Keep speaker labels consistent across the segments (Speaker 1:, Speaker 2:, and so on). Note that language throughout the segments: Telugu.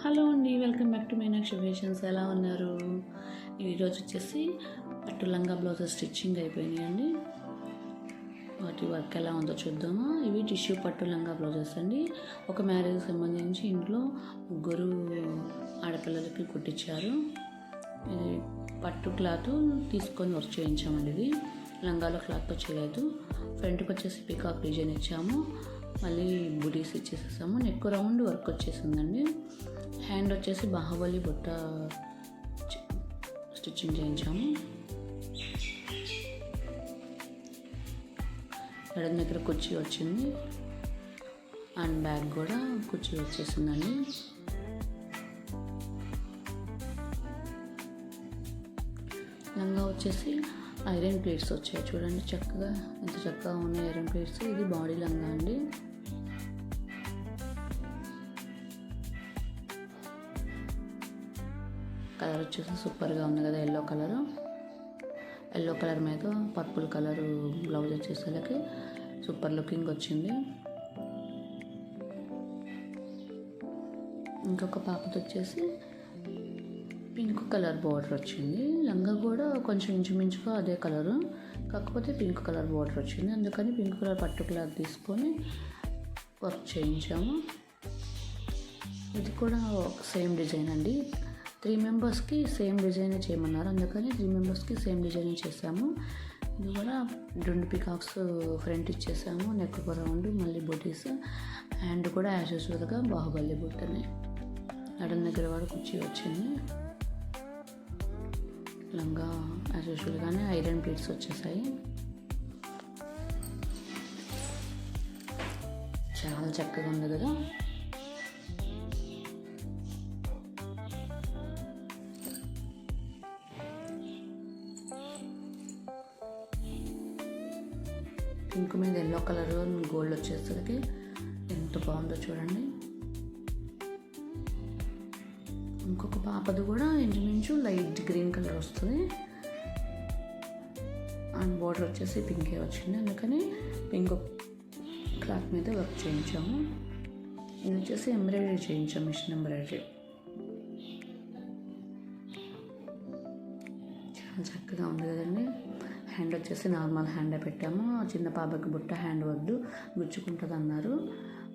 Speaker 1: హలో అండి, welcome back to Meenakshi fashions. ఎలా ఉన్నారు? ఈరోజు వచ్చేసి పట్టు లంగా బ్లౌజెస్ స్టిచ్చింగ్ అయిపోయినాయండి. వాటి వర్క్ ఎలా ఉందో చూద్దాము. ఇవి టిష్యూ పట్టు లంగా బ్లౌజెస్ అండి. ఒక మ్యారేజ్కి సంబంధించి ఇంట్లో ముగ్గురు ఆడపిల్లలకి కుట్టించారు. ఇది పట్టు క్లాత్ తీసుకొని వర్క్ చేయించామండి. ఇది లంగాలో క్లాత్తో చేయలేదు. ఫ్రంట్కి వచ్చేసి పీకాక్ డిజైన్ ఇచ్చాము, మళ్ళీ బుటీస్ ఇచ్చేసేసాము. నెక్ రౌండ్ వర్క్ వచ్చేసిందండి. హ్యాండ్ వచ్చేసి బాహుబలి బుట్ట స్టిచ్చింగ్ చేయించాము. ఎడం దగ్గర కుర్చీ వచ్చింది అండ్ బ్యాక్ కూడా కుర్చీ వచ్చేసిందండి. లంగా వచ్చేసి ఐరన్ ప్లేట్స్ వచ్చాయి చూడండి, చక్కగా ఎంత చక్కగా ఉన్నాయి ఐరన్ ప్లేట్స్. ఇది బాడీ లంగా అండి. కలర్ వచ్చేసి సూపర్గా ఉంది కదా, ఎల్లో కలర్ మీద పర్పుల్ కలర్ బ్లౌజ్ వచ్చేసరికి సూపర్ లుకింగ్ వచ్చింది. ఇంకొక పాపతో వచ్చేసి పింక్ కలర్ బార్డర్ వచ్చింది. లంగా కూడా కొంచెం ఇంచుమించుగా అదే కలరు, కాకపోతే పింక్ కలర్ బార్డర్ వచ్చింది. అందుకని పింక్ కలర్ పట్టు క్లాత్ తీసుకొని వర్క్ చేయించాము. ఇది కూడా సేమ్ డిజైన్ అండి. 3 మెంబర్స్కి సేమ్ డిజైన్ చేయమన్నారు, అందుకని 3 మెంబర్స్కి సేమ్ డిజైన్ చేసాము. ఇది కూడా 2 పికాక్స్ ఫ్రంట్ ఇచ్చేసాము, నెక్ రౌండ్, మళ్ళీ బొటీస్. హ్యాండ్ కూడా యాజ్ యూజువల్గా బాహుబలి బుట్టని. ఎడం దగ్గర కూడా కుర్చీ వచ్చింది. లంగా యాజ్ యూజువల్గానే ఐరన్ ప్లేట్స్ వచ్చేసాయి. చాలా చక్కగా ఉంది కదా. పింక్ మీద ఎల్లో కలర్ గోల్డ్ వచ్చేసరికి ఎంత బాగుందో చూడండి. ఇంకొక పాపది కూడా ఇంచుమించు లైట్ గ్రీన్ కలర్ వస్తుంది అండ్ బోర్డర్ వచ్చేసి పింకే వచ్చింది, అందుకని పింక్ క్లాత్ మీద వర్క్ చేయించాము. ఇది వచ్చేసి ఎంబ్రాయిడరీ చేయించాము, మిషన్ ఎంబ్రాయిడరీ. చాలా చక్కగా ఉంది కదండి. హ్యాండ్ వచ్చేసి నార్మల్ హ్యాండే పెట్టాము. చిన్న పాపకి బుట్ట హ్యాండ్ వద్దు, గుచ్చుకుంటుంది అన్నారు,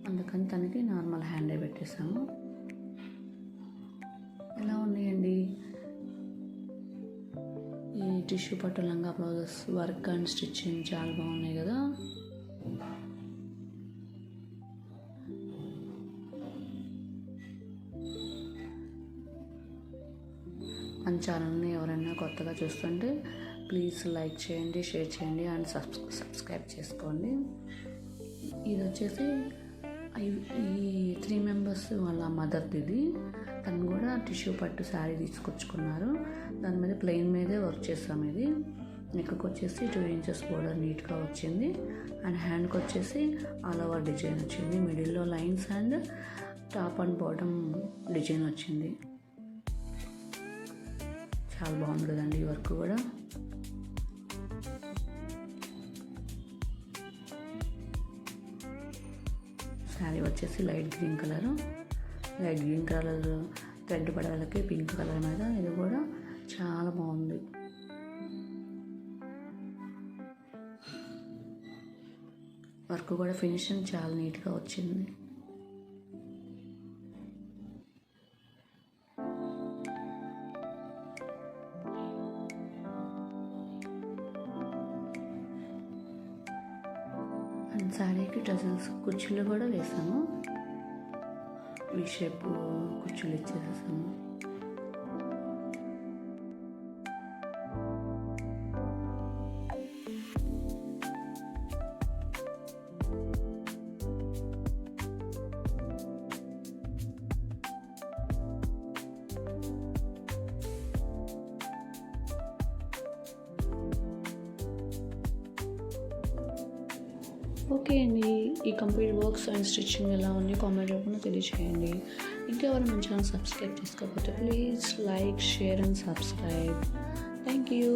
Speaker 1: అందుకని తనకి నార్మల్ హ్యాండే పెట్టేసాము. ఎలా ఉన్నాయండి ఈ టిష్యూ పట్టు లంగా బ్లౌజెస్? వర్క్ అండ్ స్టిచ్చింగ్ చాలా బాగున్నాయి కదా. మన ఛానల్ని ఎవరైనా కొత్తగా చూస్తుంటే ప్లీజ్ లైక్ చేయండి, షేర్ చేయండి అండ్ సబ్స్క్రైబ్ చేసుకోండి. ఇది వచ్చేసి ఈ 3 మెంబర్స్ వాళ్ళ మదర్ది. ఇది తను కూడా టిష్యూ పట్టు శారీ తీసుకొచ్చుకున్నారు. దాని మీద ప్లెయిన్ మీదే వర్క్ చేస్తాము. ఇది నెక్కి వచ్చేసి 2 ఇంచెస్ బోర్డర్ నీట్గా వచ్చింది అండ్ హ్యాండ్కి వచ్చేసి ఆల్ ఓవర్ డిజైన్ వచ్చింది. మిడిల్లో lines and top and bottom design వచ్చింది. చాలా బాగుంది కదండి ఈ వర్క్ కూడా. శారీ వచ్చేసి లైట్ గ్రీన్ కలర్ థ్రెడ్ పడవలకి పింక్ కలర్ మీద. ఇది కూడా చాలా బాగుంది. వర్క్ కూడా ఫినిషింగ్ చాలా నీట్గా వచ్చింది. అండ్ శారీకి టజల్స్ కుర్చీలు కూడా వేసాము, ఈ షేప్ కుర్చీలు ఇచ్చేసేసాము. ఓకే అండి, ఈ కంప్లీట్ వర్క్స్ అండ్ స్టిచ్చింగ్ ఎలా ఉంది కామెంట్ రూపంలో తెలియజేయండి. ఇంకెవరు మన ఛానల్ సబ్స్క్రైబ్ చేసుకోకపోతే please like, share and subscribe. Thank you.